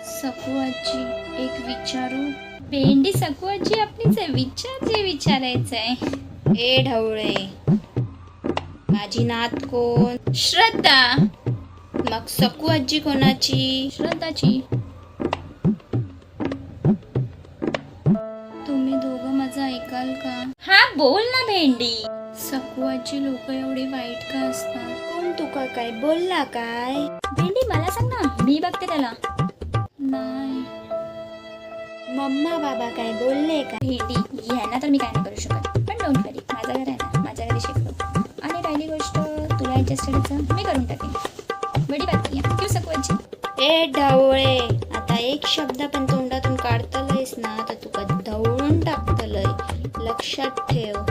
सकू आजी एक विचारू. भेंडी सकू आजी आपलीच आहे. विचार जे विचारायचं आहे. ए ढवळे, माझी नात कोण? श्रद्धा. मग सकू आजी कोणाची? श्रद्धाची. तुम्ही दोघं माझं ऐकाल का? हा बोल ना भेंडी. सकू आजी लोक एवढी वाईट का असतात? कोण तुका काय बोलला काय? भेंडी मला सांग ना, मी बघते त्याला. नाही मम्मा बाबा काय बोलले का? भेंडी ह्यांना तर मी काय नाही करू शकत, पण डोंट वरी, माझं घर आहे ना, माझ्या घरी शिकलो. आणि राहिली गोष्ट तुला ॲडजस्टेडचं मी करून टाकेन. बडी बात नाही क्यों सकू आजी? ए ढवळे, आता एक शब्द पण तोंडातून काढतलंयस ना तर तुका ढवळून टाकतलंय, लक्षात ठेव.